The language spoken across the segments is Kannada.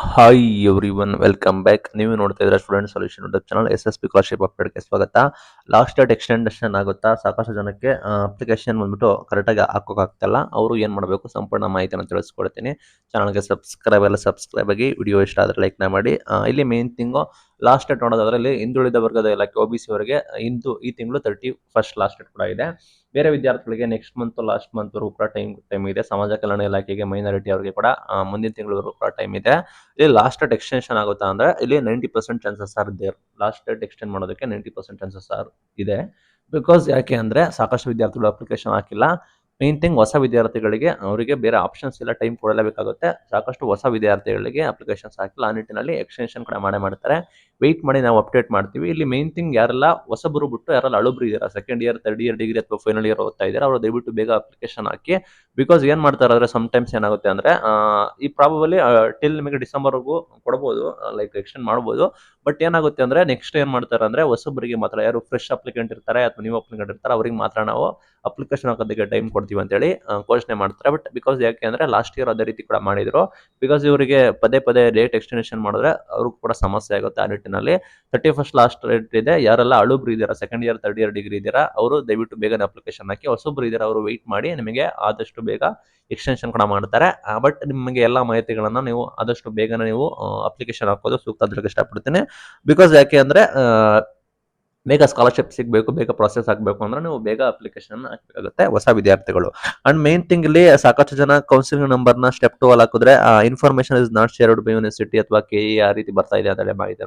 Hi everyone welcome back. ನೀವು ನೋಡ್ತಾ ಇದ್ರೆ student solution YouTube channel SSP scholarship ಅಪ್ಡೇಟ್ಗೆ ಸ್ವಾಗತ. ಲಾಸ್ಟ್ ಡೇಟ್ ಎಕ್ಸ್ಟೆಂಡೇಷನ್ ಆಗುತ್ತಾ, ಸಾಕಷ್ಟು ಜನಕ್ಕೆ ಅಪ್ಲಿಕೇಶನ್ ಬಂದ್ಬಿಟ್ಟು ಕರೆಕ್ಟಾಗಿ ಹಾಕೋಕ್ಕಾಗ್ತಿಲ್ಲ. ಅವರು ಏನು ಮಾಡಬೇಕು ಸಂಪೂರ್ಣ ಮಾಹಿತಿಯನ್ನು ತಿಳಿಸ್ಕೊಡ್ತೀನಿ. ಚಾನಲ್ಗೆ ಸಬ್ಸ್ಕ್ರೈಬ್ ಆಗಿ, ವಿಡಿಯೋ ಇಷ್ಟ ಆದರೆ ಲೈಕ್ನ ಮಾಡಿ. ಇಲ್ಲಿ ಮೇನ್ ಥಿಂಗು ಲಾಸ್ಟ್ ಡೇಟ್ ನೋಡೋದಾದ್ರೆ ಇಲ್ಲಿ ಹಿಂದುಳಿದ ವರ್ಗದ ಇಲಾಖೆ OBC ಅವರಿಗೆ ಈ ತಿಂಗಳು 31st ಲಾಸ್ಟ್ ಡೇಟ್ ಕೂಡ ಇದೆ. ಬೇರೆ ವಿದ್ಯಾರ್ಥಿಗಳಿಗೆ ನೆಕ್ಸ್ಟ್ ಮಂತ್ ಲಾಸ್ಟ್ ಮಂತ್ ವರೆಗೂ ಕೂಡ ಟೈಮ್ ಇದೆ. ಸಮಾಜ ಕಲ್ಯಾಣ ಇಲಾಖೆಗೆ ಮೈನಾರಿಟಿ ಅವರಿಗೆ ಕೂಡ ಮುಂದಿನ ತಿಂಗಳವರೆಗೂ ಕೂಡ ಟೈಮ್ ಇದೆ. ಇಲ್ಲಿ ಲಾಸ್ಟ್ ಡೇಟ್ ಎಕ್ಸ್ಟೆನ್ಷನ್ ಆಗುತ್ತಾ ಅಂದ್ರೆ ಇಲ್ಲಿ 90% chances are there. Last date extend ಮಾಡೋದಕ್ಕೆ 90% ಚಾನ್ಸಸ್ ಆರ್ ಇದೆ. ಬಿಕಾಸ್ ಯಾಕೆ ಅಂದ್ರೆ ಸಾಕಷ್ಟು ವಿದ್ಯಾರ್ಥಿಗಳು ಅಪ್ಲಿಕೇಶನ್ ಹಾಕಿಲ್ಲ. ಮೇನ್ ಥಿಂಗ್ ಹೊಸ ವಿದ್ಯಾರ್ಥಿಗಳಿಗೆ ಅವರಿಗೆ ಬೇರೆ ಆಪ್ಷನ್ಸ್ ಇಲ್ಲ, ಟೈಮ್ ಕೊಡಲೇಬೇಕಾಗುತ್ತೆ. ಸಾಕಷ್ಟು ಹೊಸ ವಿದ್ಯಾರ್ಥಿಗಳಿಗೆ ಅಪ್ಲಿಕೇಶನ್ಸ್ ಹಾಕಿಲ್ಲ. ಆ ನಿಟ್ಟಿನಲ್ಲಿ ಎಕ್ಸ್ಟೆನ್ಷನ್ ಕೂಡ ಮಾಡ್ತಾರೆ. ವೆಯ್ಟ್ ಮಾಡಿ, ನಾವು ಅಪ್ಡೇಟ್ ಮಾಡ್ತೀವಿ. ಇಲ್ಲಿ ಮೇನ್ ಥಿಂಗ್ ಯಾರೆಲ್ಲ ಹೊಸಬರು ಬಿಟ್ಟು ಯಾರೆಲ್ಲ ಹಳುಬ್ರು ಇದ್ದೀರಾ, second year, third year degree ಅಥವಾ ಫೈನಲ್ ಇಯರ್ ಓದ್ತಾ ಇದ್ದಾರೆ, ಅವರು ದಯವಿಟ್ಟು ಬೇಗ ಅಪ್ಲಿಕೇಶನ್ ಹಾಕಿ. ಬಿಕಾಸ್ ಏನ್ ಮಾಡ್ತಾರೆ ಅಂದ್ರೆ ಟೈಮ್ಸ್ ಏನಾಗುತ್ತೆ ಅಂದ್ರೆ ಈ ಪ್ರಾಬಬಲಿ ಟಿಲ್ ನಿಮಗೆ ಡಿಸೆಂಬರ್ವರೆಗೂ ಕೊಡ್ಬೋದು, ಲೈಕ್ ಎಕ್ಸ್ಟೆಂಡ್ ಮಾಡ್ಬೋದು. ಬಟ್ ಏನಾಗುತ್ತೆ ಅಂದ್ರೆ ನೆಕ್ಸ್ಟ್ ಏನ್ ಮಾಡ್ತಾರೆ ಅಂದ್ರೆ ಹೊಸಬರಿಗೆ ಮಾತ್ರ, ಯಾರು ಫ್ರೆಶ್ ಅಪ್ಲಿಕೆಂಟ್ ಇರ್ತಾರೆ ಅಥವಾ ನ್ಯೂ ಅಪ್ಲಿಕೆಂಟ್ ಇರ್ತಾರೆ, ಅವ್ರಿಗೆ ಮಾತ್ರ ನಾವು ಅಪ್ಲಿಕೇಶನ್ ಹಾಕೋದಕ್ಕೆ ಟೈಮ್ ಕೊಡ್ತೀವಿ ಅಂತೇಳಿ ಘೋಷಣೆ ಮಾಡ್ತಾರೆ. ಬಟ್ ಬಿಕಾಸ್ ಯಾಕೆ ಅಂದ್ರೆ ಲಾಸ್ಟ್ ಇಯರ್ ಅದೇ ರೀತಿ ಕೂಡ ಮಾಡಿದ್ರು. ಬಿಕಾಸ್ ಇವರಿಗೆ ಪದೇ ಪದೇ ಡೇಟ್ ಎಕ್ಸ್ಟೆನ್ಷನ್ ಮಾಡಿದ್ರೆ ಅವ್ರಿಗೂ ಕೂಡ ಸಮಸ್ಯೆ ಆಗುತ್ತೆ. ಆ ನಿಟ್ಟಿನಲ್ಲಿ 31st ಲಾಸ್ಟ್ ಡೇಟ್ ಇದೆ. ಯಾರೆಲ್ಲ ಹಳುಬ್ರು ಇದ್ದೀರಾ, second year, third year degree ಇದ್ದೀರಾ, ಅವರು ದಯವಿಟ್ಟು ಬೇಗನೆ ಅಪ್ಲಿಕೇಶನ್ ಹಾಕಿ. ಹೊಸಬ್ರು ಇದ್ದೀರಾ, ಅವರು ವೆಯ್ಟ್ ಮಾಡಿ, ನಿಮಗೆ ಆದಷ್ಟು ಬೇಗ ಎಕ್ಸ್ಟೆನ್ಷನ್ ಕೂಡ ಮಾಡ್ತಾರೆ. ಬಟ್ ನಿಮಗೆ ಎಲ್ಲ ಮಾಹಿತಿಗಳನ್ನ ನೀವು ಆದಷ್ಟು ಬೇಗನೆ ನೀವು ಅಪ್ಲಿಕೇಶನ್ ಹಾಕೋದು ಸೂಕ್ತ ಅಂತ ಹೇಳಕ್ಕೆ ಇಷ್ಟಪಡ್ತೀನಿ. ಬಿಕಾಸ್ ಯಾಕೆ ಅಂದ್ರೆ ಬೇಗ ಸ್ಕಾಲರ್ಶಿಪ್ ಸಿಗಬೇಕು, ಬೇಗ ಪ್ರೊಸೆಸ್ ಆಗಬೇಕು ಅಂದ್ರೆ ನೀವು ಬೇಗ ಅಪ್ಲಿಕೇಶನ್ ಹಾಕಬೇಕಾಗುತ್ತೆ ಹೊಸ ವಿದ್ಯಾರ್ಥಿಗಳು. ಅಂಡ್ ಮೇನ್ ಥಿಂಗ್ ಇಲ್ಲಿ ಸಾಕಷ್ಟು ಜನ ಕೌನ್ಸಿಲಿಂಗ್ ನಂಬರ್ನ ಸ್ಟೆಪ್ 2 ಅಲ್ಲಿ ಹಾಕಿದ್ರೆ information is not shared by university ಅಥವಾ KE ಆ ರೀತಿ ಬರ್ತಾ ಇದೆ ಅಂತ ಮಾಹಿತಿ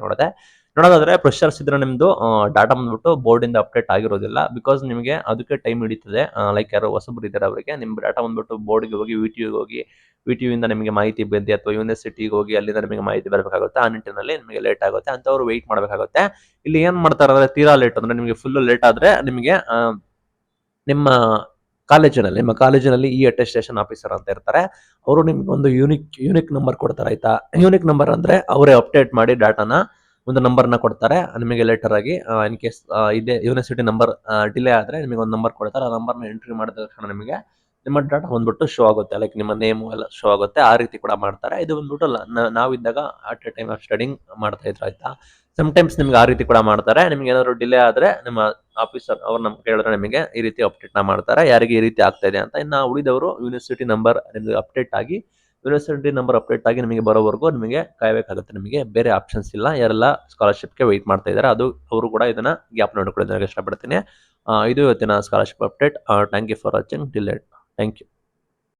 ನೋಡೋದಾದ್ರೆ ಫ್ರೆಶರ್ಸ್ ಇದ್ರೆ ನಿಮ್ದು ಡಾಟಾ ಬಂದ್ಬಿಟ್ಟು ಬೋರ್ಡ್ ಇಂದ ಅಪ್ಡೇಟ್ ಆಗಿರೋದಿಲ್ಲ. ಬಿಕಾಸ್ ನಿಮಗೆ ಅದಕ್ಕೆ ಟೈಮ್ ಹಿಡಿತದೆ. ಲೈಕ್ ಯಾರೋ ಹೊಸಬ್ರು ಇದ್ದಾರೆ ಅವರಿಗೆ ನಿಮ್ಮ ಡಾಟಾ ಬಂದ್ಬಿಟ್ಟು ಬೋರ್ಡ್ಗೆ ಹೋಗಿ VTUಗೆ ಹೋಗಿ, VTU ಇಂದ ನಿಮಗೆ ಮಾಹಿತಿ ಬಂದಿ ಅಥವಾ ಯೂನಿವರ್ಸಿಟಿಗೆ ಹೋಗಿ ಅಲ್ಲಿಂದ ನಿಮಗೆ ಮಾಹಿತಿ ಬರಬೇಕಾಗುತ್ತೆ. ಆ ನಿಟ್ಟಿನಲ್ಲಿ ನಿಮಗೆ ಲೇಟ್ ಆಗುತ್ತೆ, ಅಂತವ್ರು ವೆಯ್ಟ್ ಮಾಡಬೇಕಾಗುತ್ತೆ. ಇಲ್ಲಿ ಏನ್ ಮಾಡ್ತಾರೆ ಅಂದ್ರೆ ತೀರಾ ಲೇಟ್ ಅಂದ್ರೆ ನಿಮಗೆ ಫುಲ್ ಲೇಟ್ ಆದ್ರೆ ನಿಮಗೆ ನಿಮ್ಮ ಕಾಲೇಜಿನಲ್ಲಿ ಈ ಅಟೆಸ್ಟೇಷನ್ ಆಫೀಸರ್ ಅಂತ ಇರ್ತಾರೆ. ಅವರು ನಿಮ್ಗೆ ಒಂದು ಯೂನಿಕ್ ನಂಬರ್ ಕೊಡ್ತಾರೆ, ಆಯ್ತಾ. ಯೂನಿಕ್ ನಂಬರ್ ಅಂದ್ರೆ ಅವರೇ ಅಪ್ಡೇಟ್ ಮಾಡಿ ಡಾಟಾನ ಒಂದು ನಂಬರ್ನ ಕೊಡ್ತಾರೆ ನಿಮಗೆ ಲೆಟರ್ ಆಗಿ. ಇನ್ ಕೇಸ್ ಇದೇ ಯೂನಿವರ್ಸಿಟಿ ನಂಬರ್ ಡಿಲೇ ಆದ್ರೆ ನಿಮಗೆ ಒಂದು ನಂಬರ್ ಕೊಡ್ತಾರೆ. ಆ ನಂಬರ್ನ ಎಂಟ್ರಿ ಮಾಡಿದ ತಕ್ಷಣ ನಿಮಗೆ ನಿಮ್ಮ ಡಾಟಾ ಬಂದ್ಬಿಟ್ಟು ಶೋ ಆಗುತ್ತೆ, ಲೈಕ್ ನಿಮ್ಮ ನೇಮು ಎಲ್ಲ ಶೋ ಆಗುತ್ತೆ. ಆ ರೀತಿ ಕೂಡ ಮಾಡ್ತಾರೆ. ಇದು ಬಂದ್ಬಿಟ್ಟು ನಾವಿದ್ದಾಗ at a time of studying ಮಾಡ್ತಾ ಇದ್ರು, ಆಯ್ತಾ. ಟೈಮ್ಸ್ ನಿಮ್ಗೆ ಆ ರೀತಿ ಕೂಡ ಮಾಡ್ತಾರೆ. ನಿಮ್ಗೆ ಏನಾದ್ರು ಡಿಲೇ ಆದ್ರೆ ನಿಮ್ಮ ಆಫೀಸರ್ ಅವ್ರು ನಮ್ಗೆ ಕೇಳಿದ್ರೆ ನಿಮಗೆ ಈ ರೀತಿ ಅಪ್ಡೇಟ್ ಮಾಡ್ತಾರೆ, ಯಾರಿಗೆ ಈ ರೀತಿ ಆಗ್ತಾ ಇದೆ ಅಂತ. ಇನ್ನು ಉಳಿದವರು ಯೂನಿವರ್ಸಿಟಿ ನಂಬರ್ ನಿಮ್ಗೆ ಅಪ್ಡೇಟ್ ಆಗಿ, ನಿಮಗೆ ಬರೋವರೆಗೂ ನಿಮಗೆ ಕಾಯಬೇಕಾಗುತ್ತೆ. ನಿಮಗೆ ಬೇರೆ ಆಪ್ಷನ್ಸ್ ಇಲ್ಲ. ಯಾರೆಲ್ಲ ಸ್ಕಾಲರ್ಶಿಪ್ಗೆ ವೆಯ್ಟ್ ಮಾಡ್ತಾ ಇದ್ದಾರೆ ಅವರು ಕೂಡ ಇದನ್ನ ಗ್ಯಾಪ್ ನೋಡ್ಕೊಳ್ಳೋದಕ್ಕೆ ಇಷ್ಟಪಡ್ತೀನಿ. ಇದು ಇವತ್ತಿನ scholarship update. Thank you for watching till. Thank you.